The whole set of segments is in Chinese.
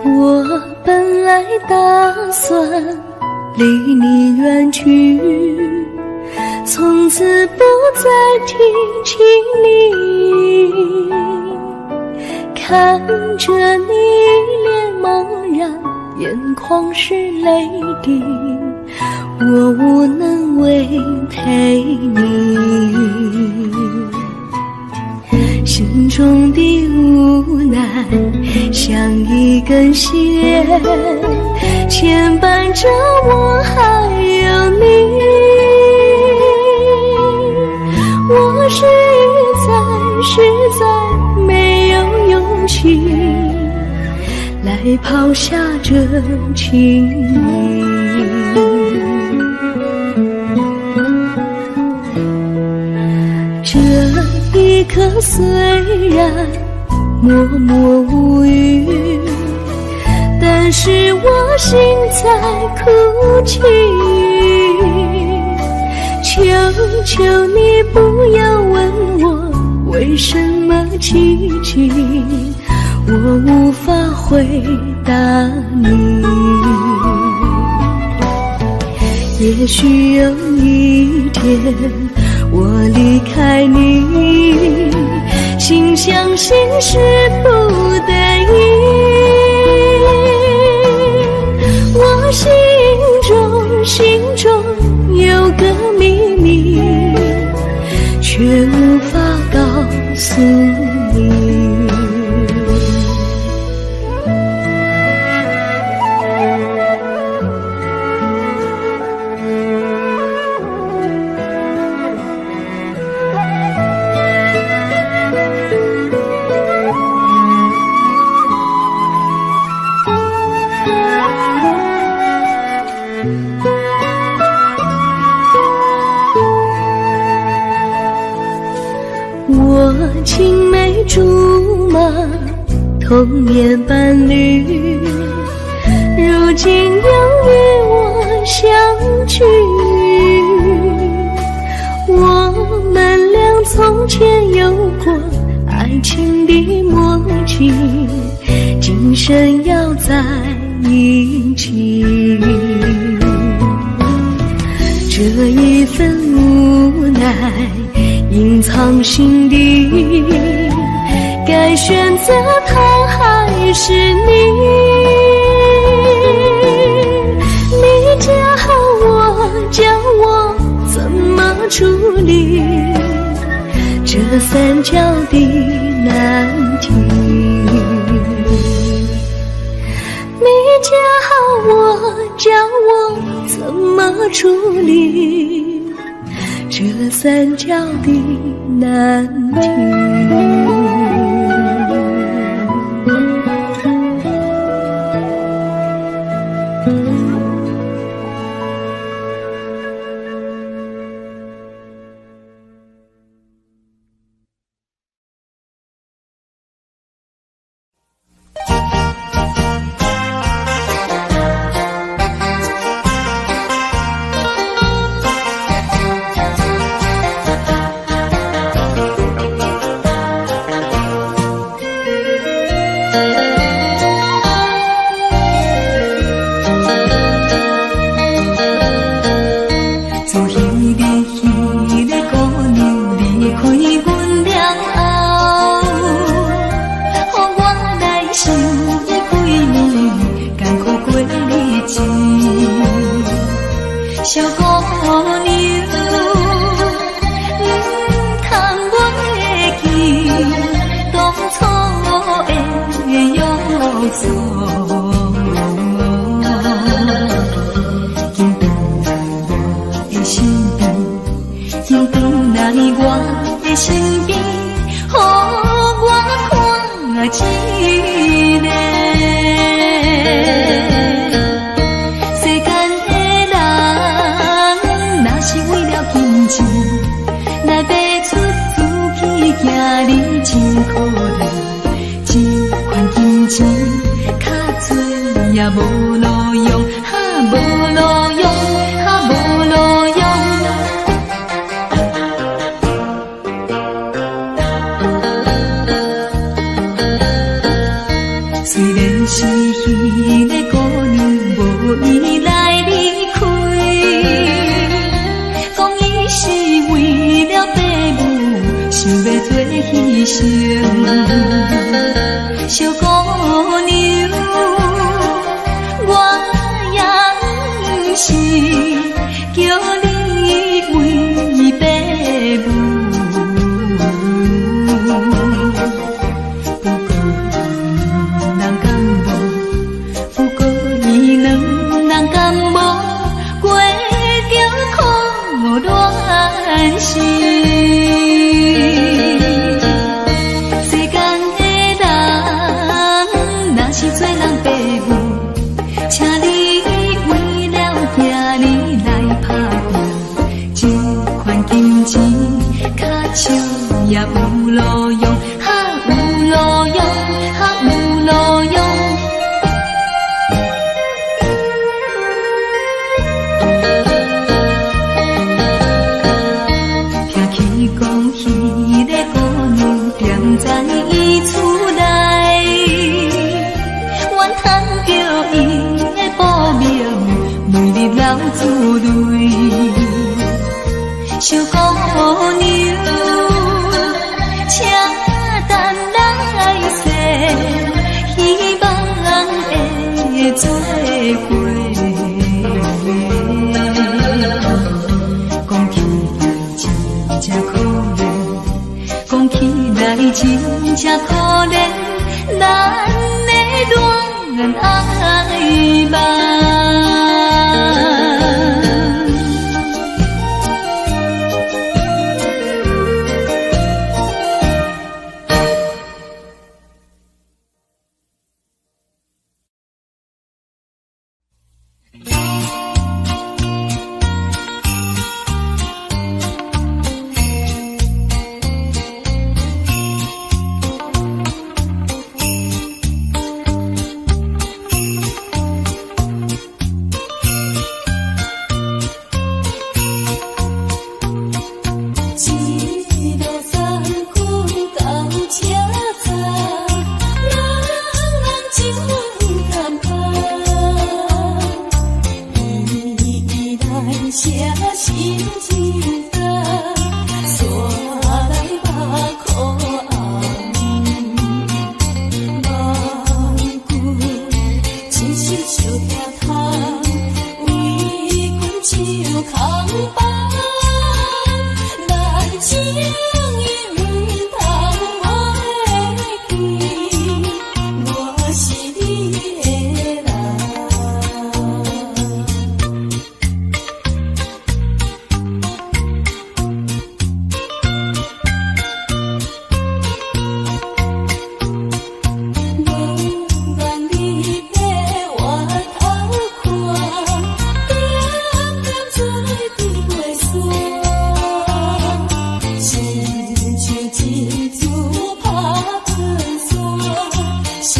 我本来打算离你远去，从此不再提起你，看着你一脸茫然，眼眶是泪滴，我无能为陪你，心中的无奈像一根线牵绊着我还有你，我实在没有勇气来抛下这情谊，这一刻虽然默默无语，但是我心在哭泣，求求你不要问我为什么寂静，我无法回答你，也许有一天我离开你，心相信是不得已，我心中有个秘密，却无法告诉你。我青梅竹马，童年伴侣，如今又与我相聚，我们俩从前有过爱情的默契，今生要在一起，这一份无奈隐藏心底，该选择他还是你？你教我怎么处理这三角的难题？你教我怎么处理这三角的难题？小姑娘，通袂记当初的约束，紧回我的身边，紧回来我的身边，予我看一个。来爬出自己行你真可怜，这款金钱较多也无路用，无路用，无路用。虽然是彼个姑娘无意来离开，讲伊是为了爸母，想要做牺牲。小姑娘，我也不是叫你为爸母。也有路用，哈有路用，哈有路用。听起讲彼个姑娘踮在伊厝内，怨叹着伊的报名，每日流珠泪。小姑娘。请等来世，希望会做伙。讲起来真可怜，讲起来真正可怜，咱的恋爱梦。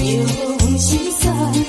想是散。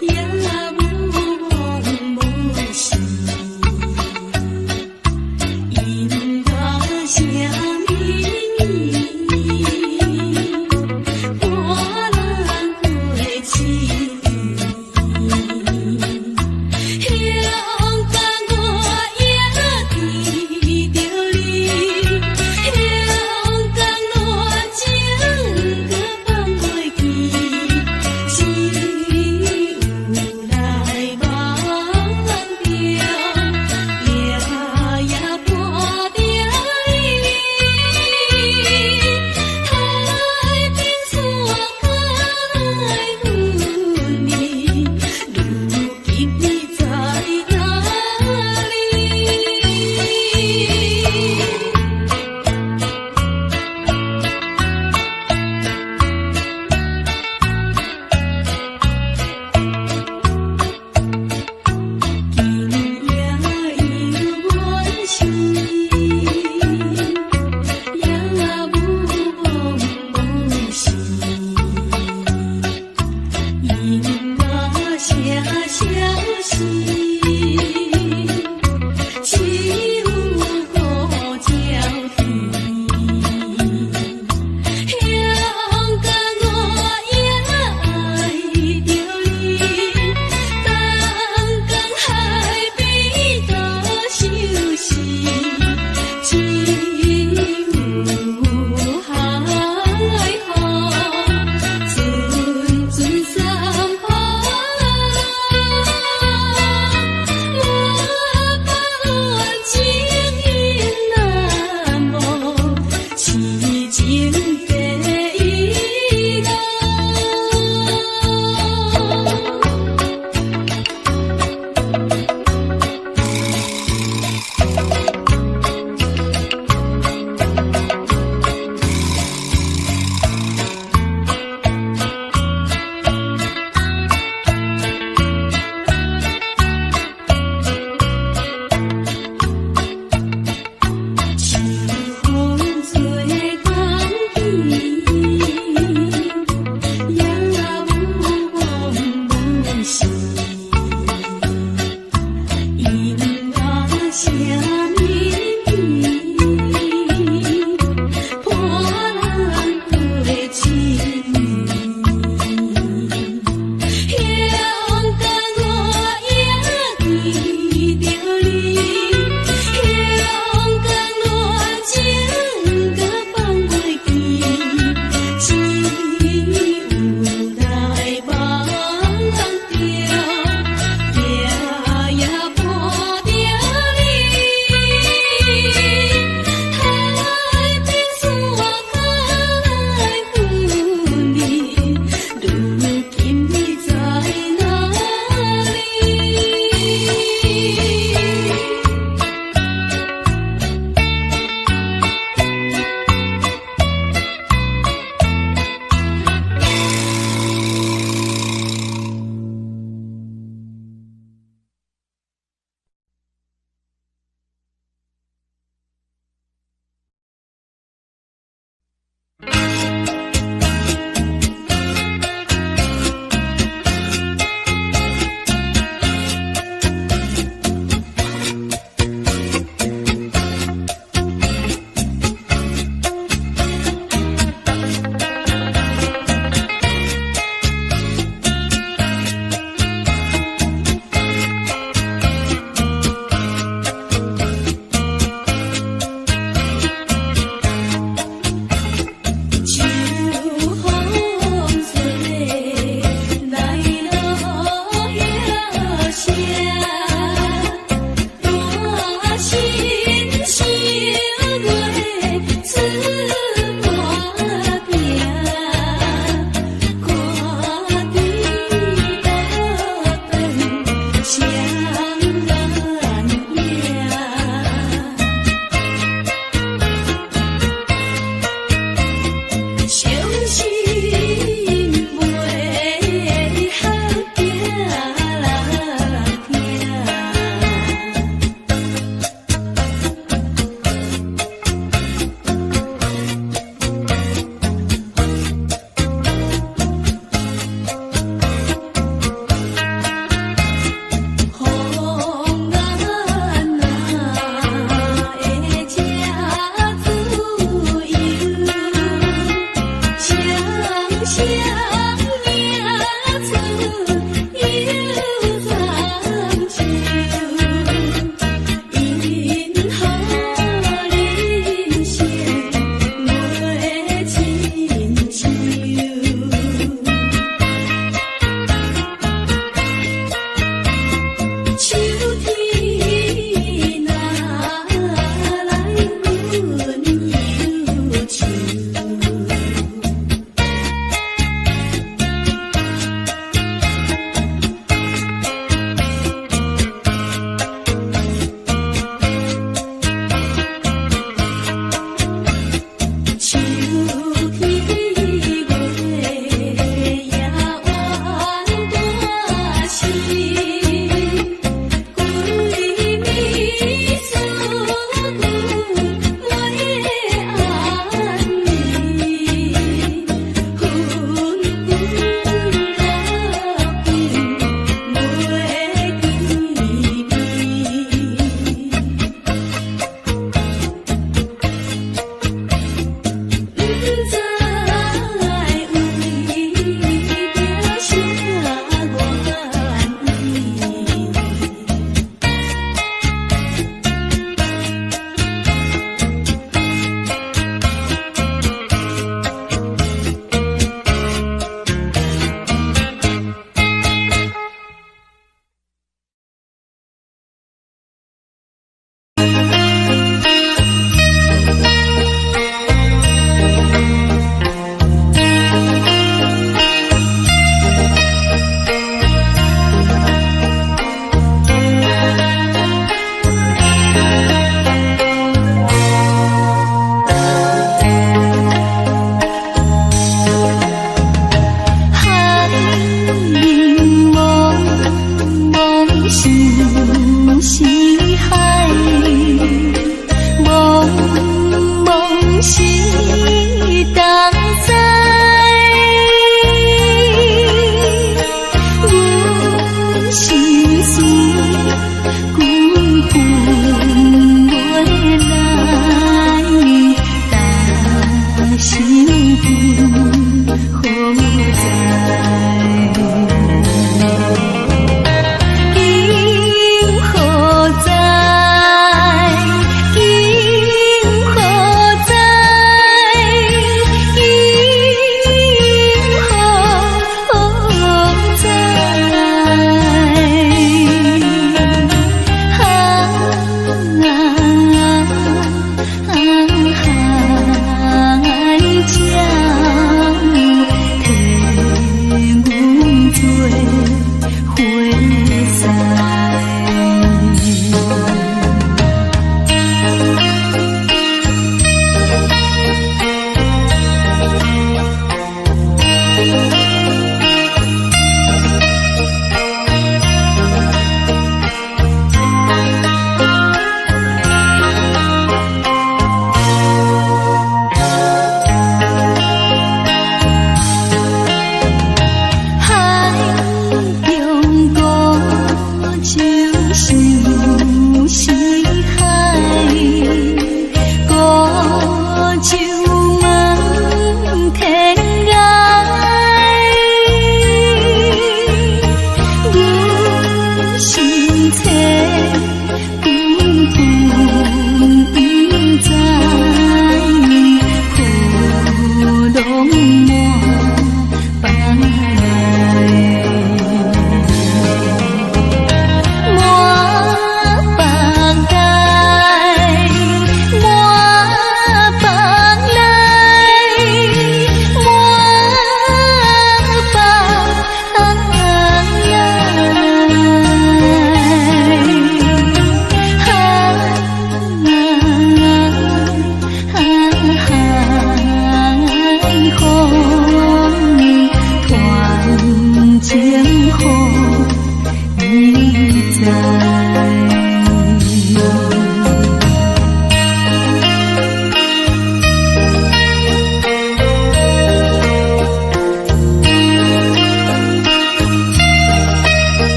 也无望无。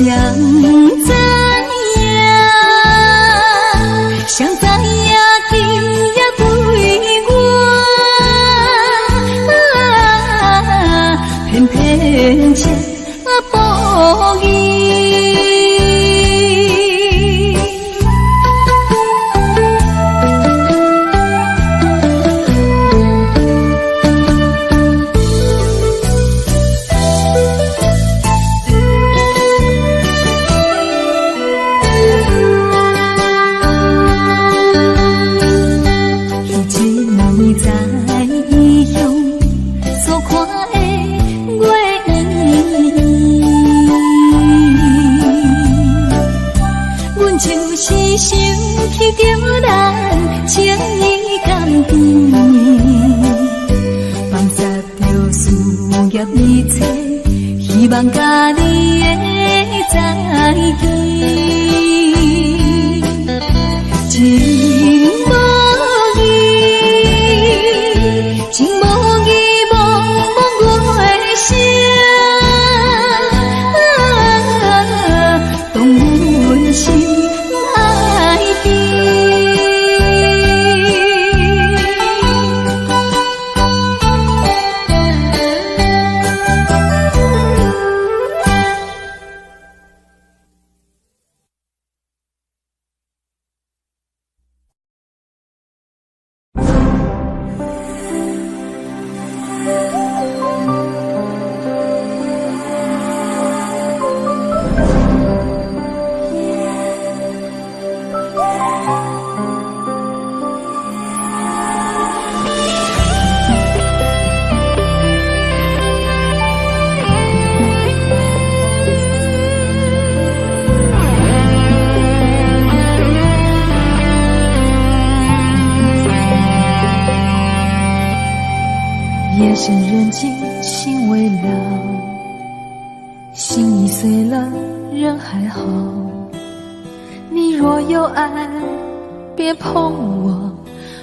谁知影，谁知影今夜对我，偏偏情无义。想起着咱情意甘甜，放下着事业一切，希望甲你会再见。情无义，情无义，茫茫月声，动阮心。夜深人静，心微凉，心已碎了，人还好。你若有爱，别碰我，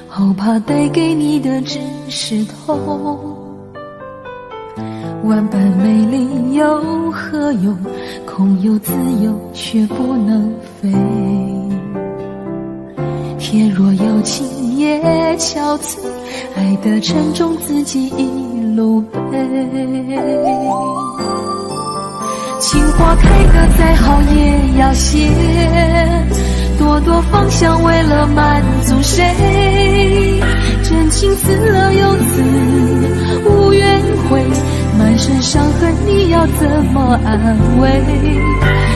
后怕带给你的只是痛。万般美丽有何用？空有自由，却不能飞。天若有情也憔悴，爱的沉重自己一路背。情花开得再好也要谢，朵朵芳香为了满足谁？真情死了又死，无怨悔，满身伤痕你要怎么安慰？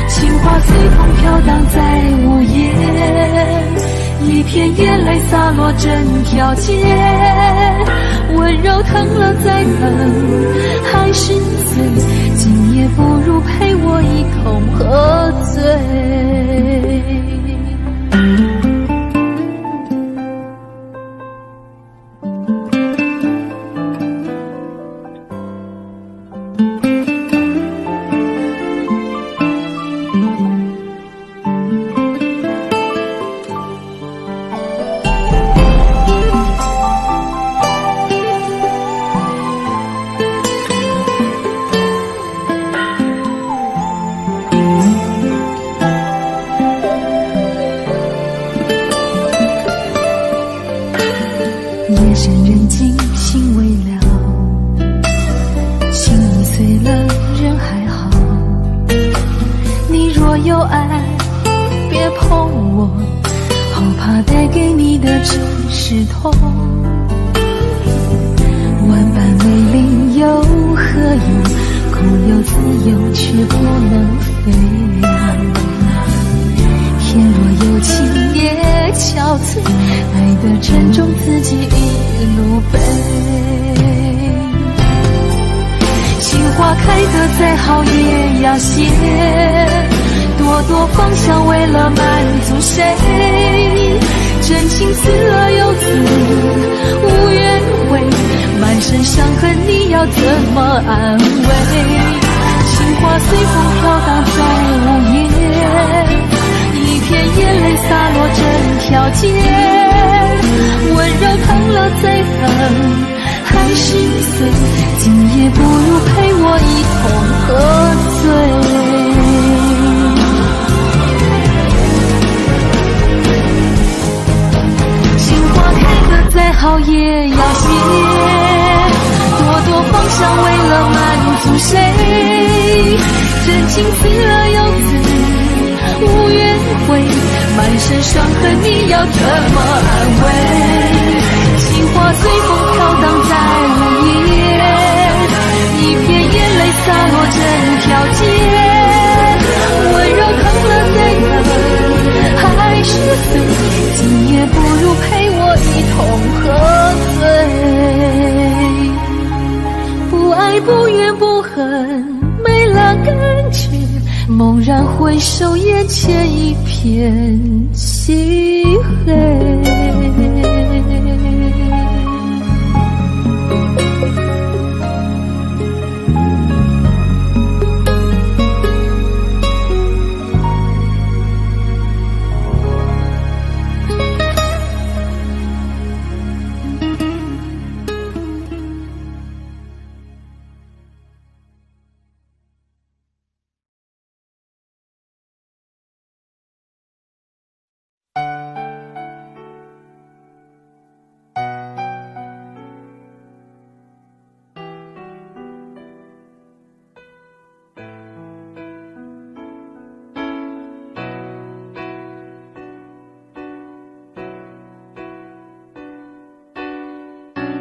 情花随风飘荡在午夜，一片眼泪洒落整条街，温柔疼了再疼，还是碎，今夜不如陪我一同喝醉。夜深人静，心微凉，心已碎了，人还好。你若有爱，别碰我，后怕带给你的只是痛。万般美丽有何用？空有自由，却不能飞。天若有情也憔悴，爱的沉重自己一路背。情花开得再好也要谢，朵朵芳香为了满足谁？真情死了又死，无怨悔，满身伤痕你要怎么安慰？情花随风飘荡在午夜，一片眼泪洒落整条街，温柔疼了再疼，还是碎，今夜不如陪我一同喝醉。要也要写，多多方向为了满足谁？真情死了又死，无怨悔，满身伤痕你要怎么安慰？情话随风飘荡在午夜，一片眼泪洒落整条街，温柔疼了再疼，还是碎，今夜不如陪我一同喝醉。不爱不怨不恨，没了感觉，猛然回首，眼前一片漆黑。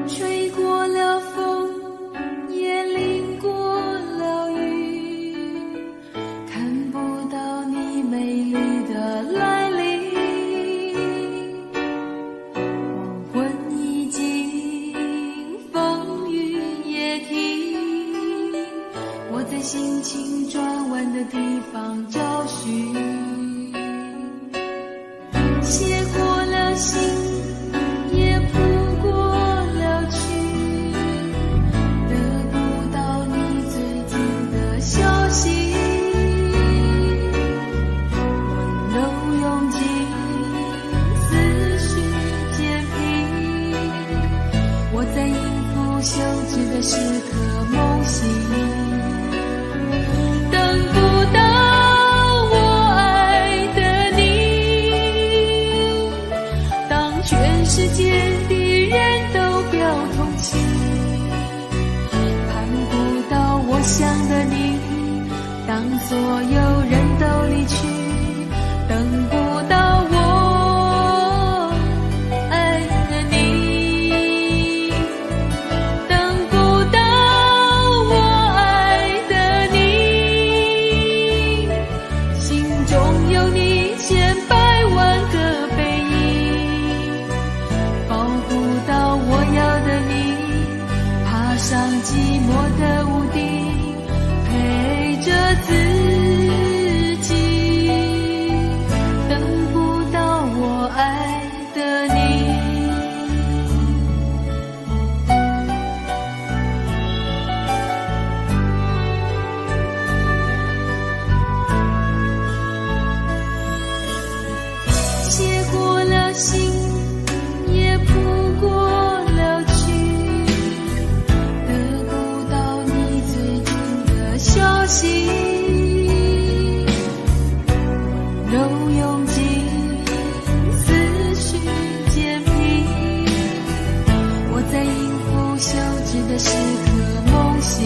吹过了风，也淋过了雨，看不到你美丽的来临。黄昏已经，风雨也停，我在心情转弯的地方找寻，写过了信，也谱过了曲，得不到你最近的消息，温柔拥挤，思绪渐平，我在应付休止的时刻梦醒，等不到我爱的你，当全世界的人都表同情，盼不到我想的你，当所有人都离去，等不到我爱的你，等不到我爱的你，心中有你千百万个背影，保护到我要的你，爬上寂寞的屋顶，陪着自己，等不到我爱的你。写过了信，也谱过了曲，得不到你最近的消息，温柔拥挤，思绪渐平，我在应付休止的时刻梦醒，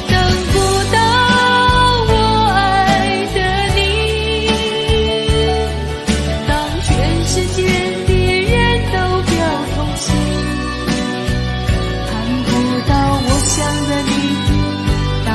等不到我爱的你，当全世界的人都表同情，盼不到我想的你，当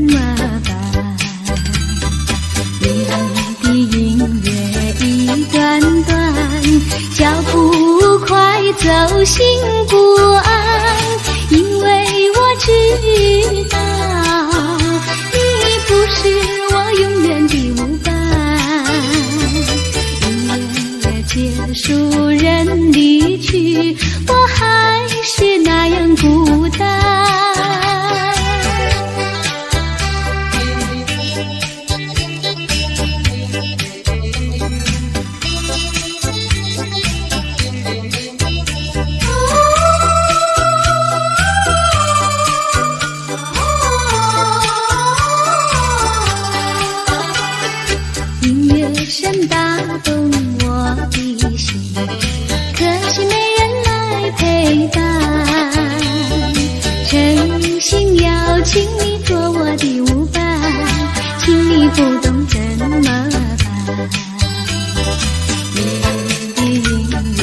么办？你的音乐一段段，脚步快走心不安，因为我知道你不是我永远的舞伴。音乐结束，人离去，我还是那样孤单。声打动我的心，可惜没人来陪伴。诚心邀请你做我的舞伴，请你不懂怎么办？你的音乐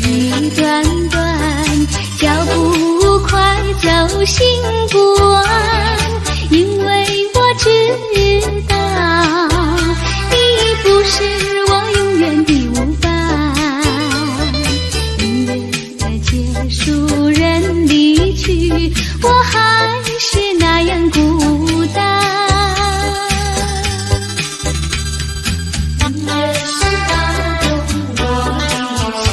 一段段，脚步快走心不安，因为我知道不是我永远的舞伴。音乐结束，人离去，我还是那样孤单。音乐声打动我的心，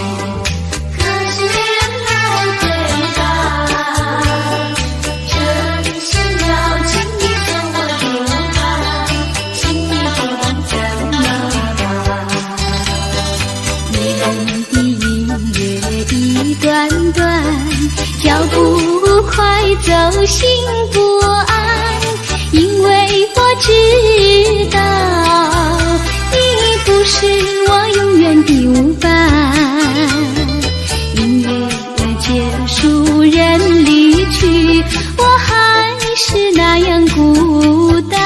可惜没人来陪伴。诚心邀请你做我的舞伴，请你不懂怎么一段段，脚步快走心不安，因为我知道你不是我永远的舞伴。音乐结束，人离去，我还是那样孤单。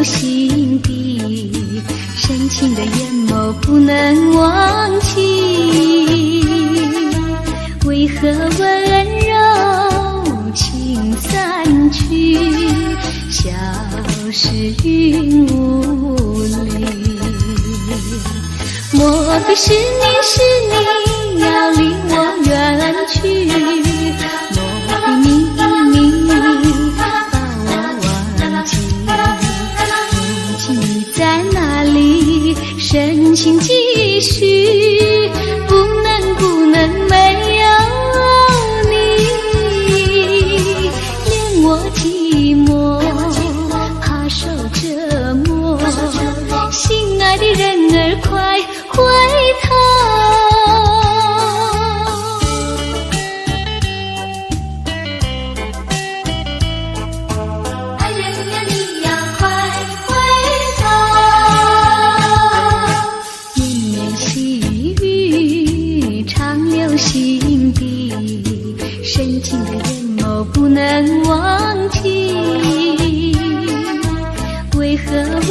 心底深情的眼眸不能忘记，为何温柔情散去，消失云雾里？莫非是你要离我远去？莫非你把我忘记？你在哪里？深情继续，不能没有你，连我寂寞怕受折磨，心爱的人儿快回头。心底深情的眼眸不能忘记，为何温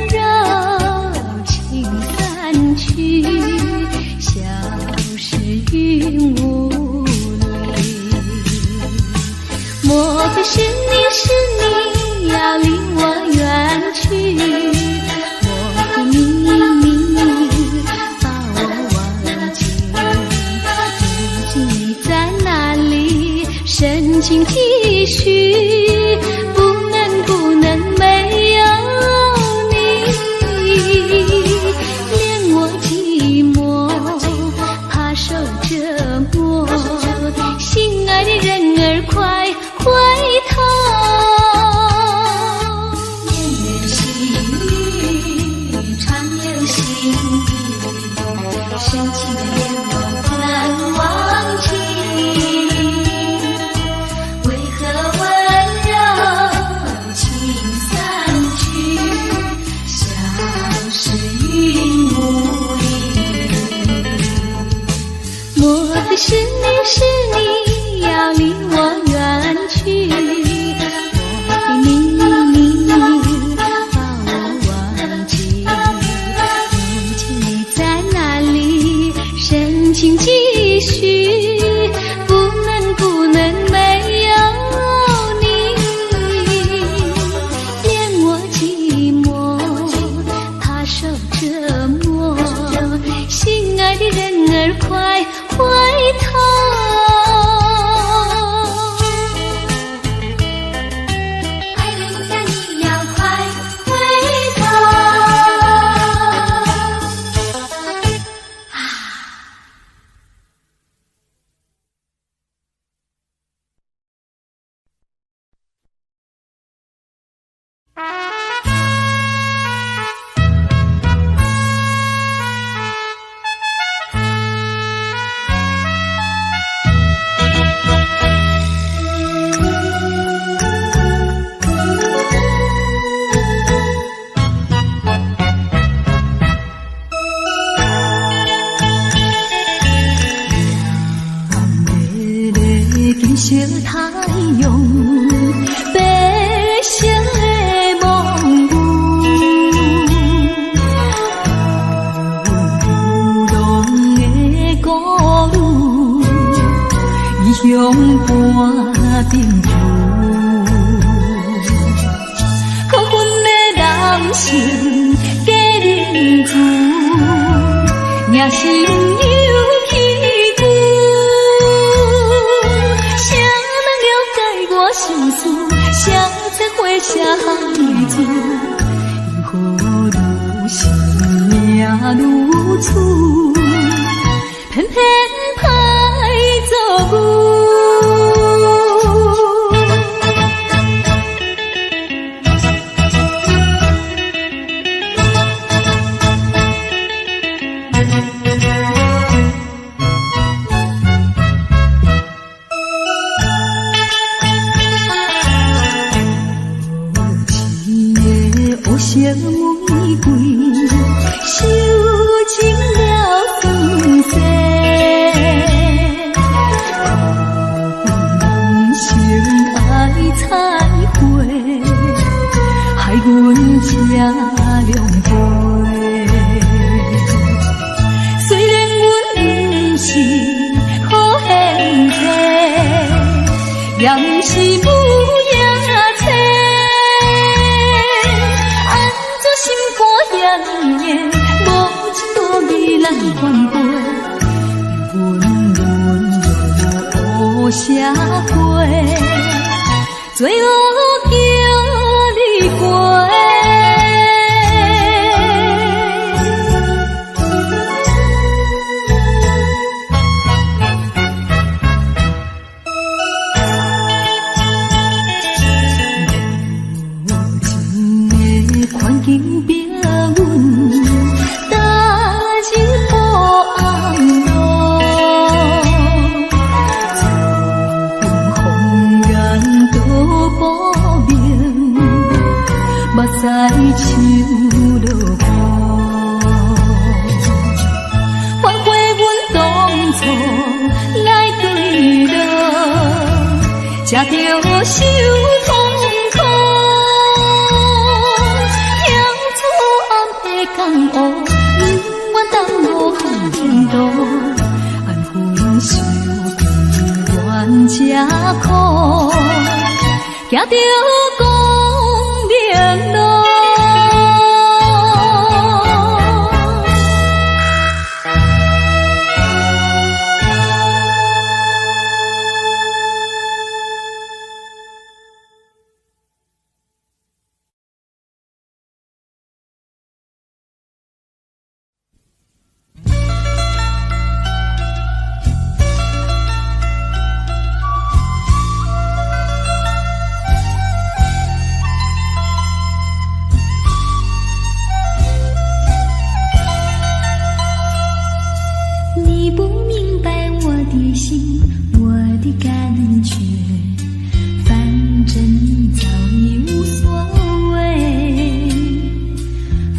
柔情散去，消失云雾里？莫非是你要离我远去？深情继续，不能没有你。色太阳，白色的梦舞，浪的歌女，异乡伴冰雨。可阮的人生假认字，也是有起句。谁人了解我心事？谁在花下泪珠？因何愈是命愈苦，偏偏歹做牛。黑色玫瑰，收尽了酸涩。人生爱彩花，害阮吃凉杯。虽然阮不是好现世，也不是富也切。心肝炎炎，无情多美咱翻飞，温润无社会，罪恶叫你过。环境变阮，大日无红路，风眼都不明，目屎像落雨。反悔阮当初来对落，才着受痛苦。江湖不愿当无风度，安分守己怨这苦，行着光明路。你不明白我的心，我的感觉，反正你早已无所谓。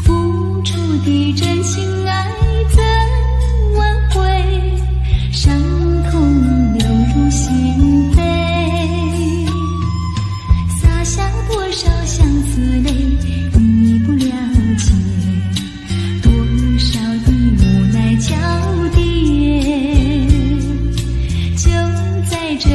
付出的真心爱怎挽回？伤痛流入心扉，洒下多少相思泪，你不了解，多少的无奈交叠。就在这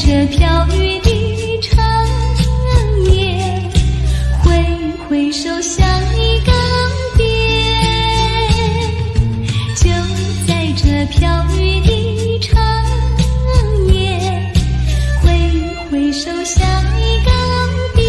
着飘雨的长夜，挥挥手向你告别。就在这飘雨的长夜，挥挥手向你告别。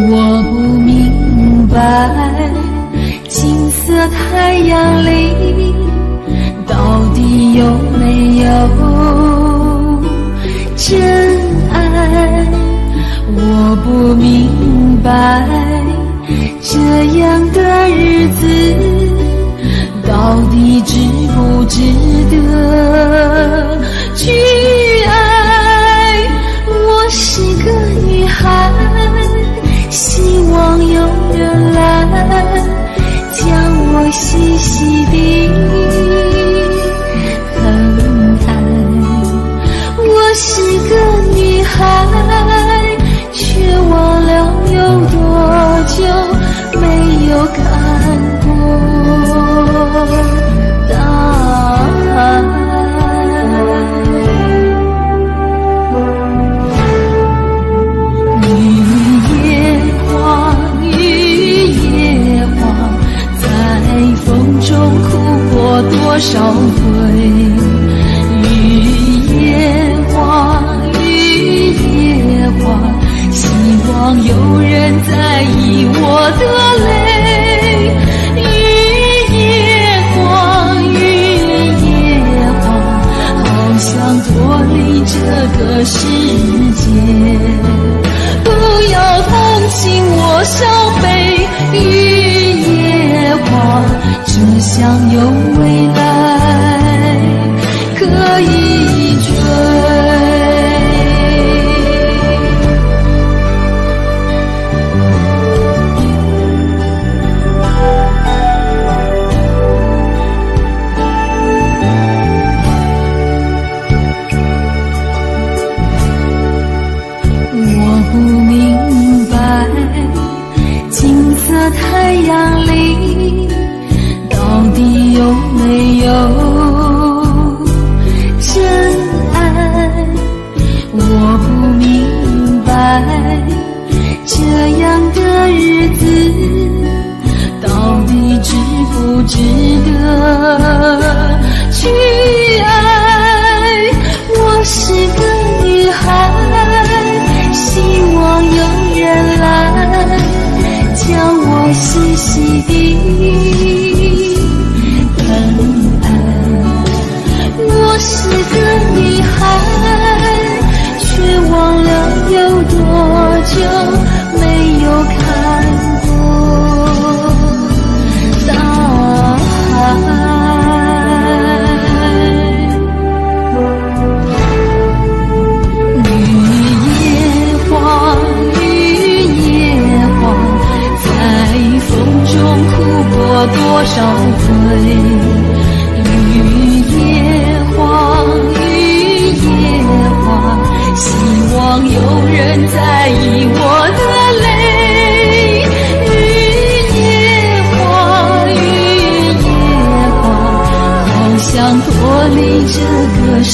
我不明白，金色太阳里到底有没有真爱？我不明白，这样的日子到底值不值得去爱？我是个女孩，希望有人来将我细细地疼爱。我是个女孩，却忘了有多久没有看过大爱。多少回雨夜花，雨夜花，希望有人在意我的泪。雨夜花，雨夜花，好想脱离这个世界，不要同情我伤悲。雨夜花，只想有未来可以追。我不明白，金色太阳里到底有没有真爱？我不明白，这样的日子到底值不值得去爱？我是个女孩，希望有人来将我细细地疼爱。我是个女孩，却忘了有多久没有看过大海。雨夜花，雨夜花，在风中哭过多少回。雨夜花，雨夜花，希望有人在意我的泪。雨夜花，雨夜花，好想脱离这个世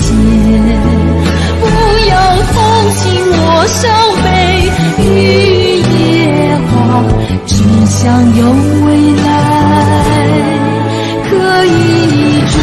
界，不要同情我伤悲。雨夜花，只想有未来可以追。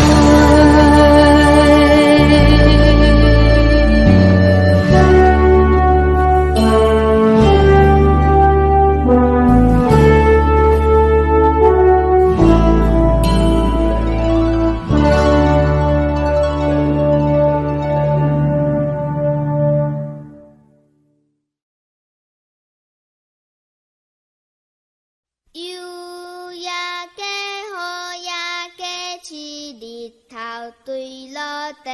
日头对落地。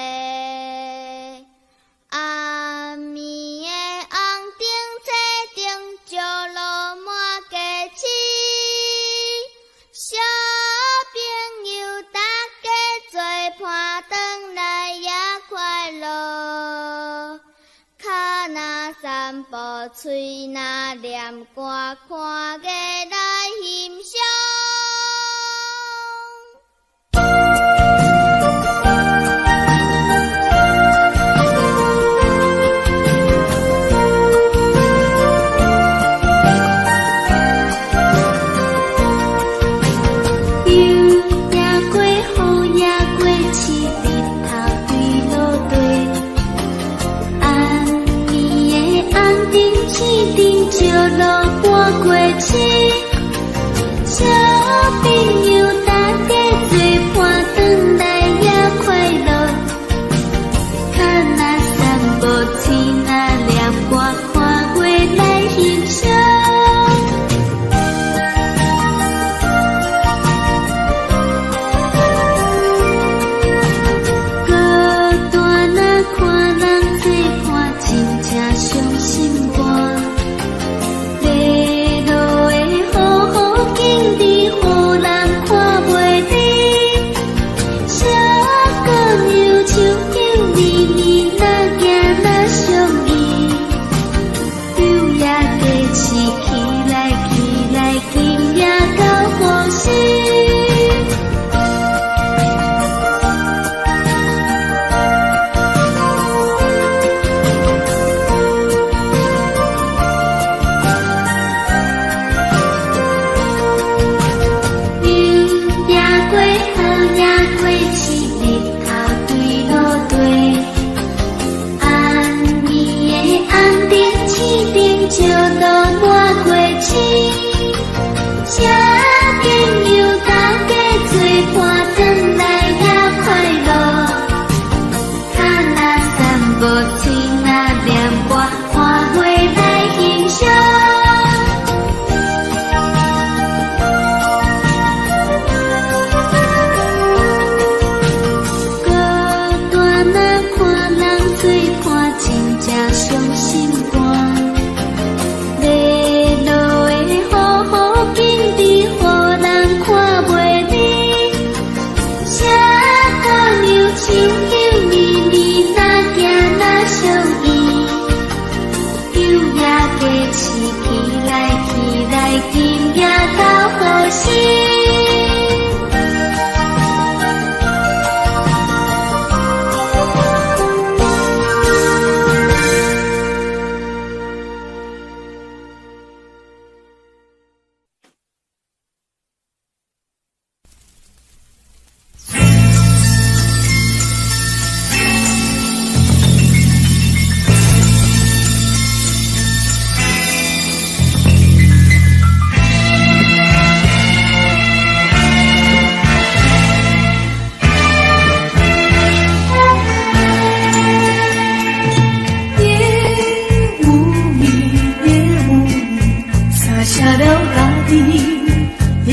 暗暝的红灯车顶，石路满街市。小朋友大家做伴，转来也快乐。脚若散步，嘴若念歌，看月来欣赏。小朋友大家做伴，转来也快乐。脚若散步，嘴若念歌，看月来欣赏。孤单若看人做伴，真正伤心肝。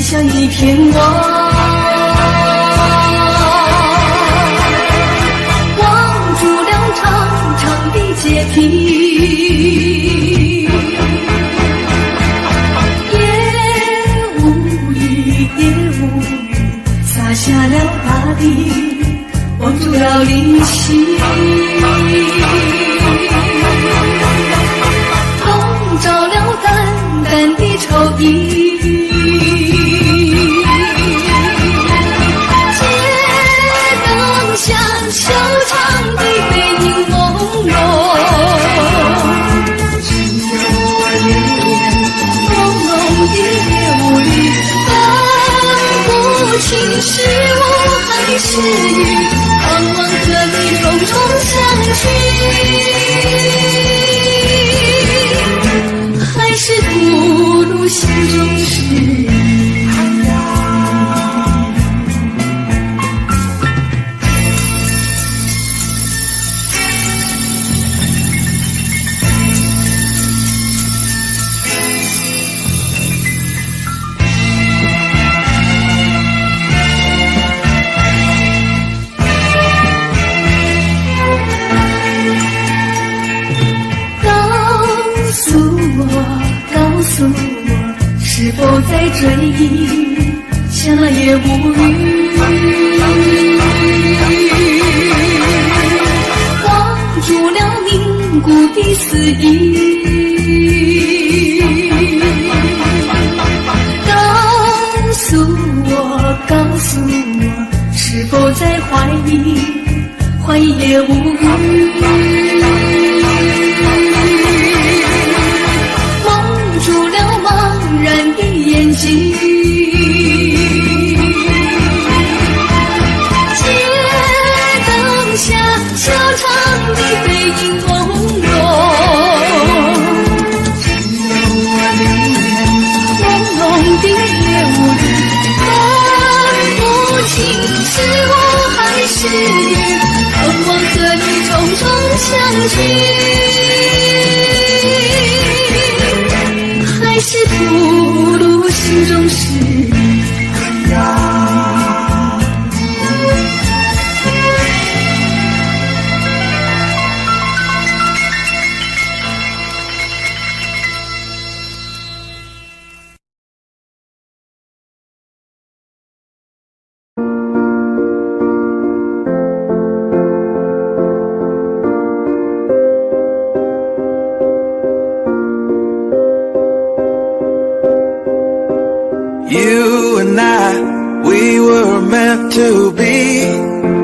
像一片光，望住了长长的阶梯，也无语，洒下了大地，望住了离席，笼罩了淡淡的愁意。修长的背影朦胧，只有我恋恋朦胧的夜雾里，分不清是雾还是雨，盼望着你重重相聚，还是吐露心中事。随意，什么也无语。忘住了凝固的思忆。告诉我，是否在怀疑？怀疑也无语。蒙住了茫然的眼睛，街灯下修长的背影朦胧，只有我流连朦胧的夜雾里。是我还是你，渴望和你种种相聚，还是吐露心中事呀。You and I, we were meant to be.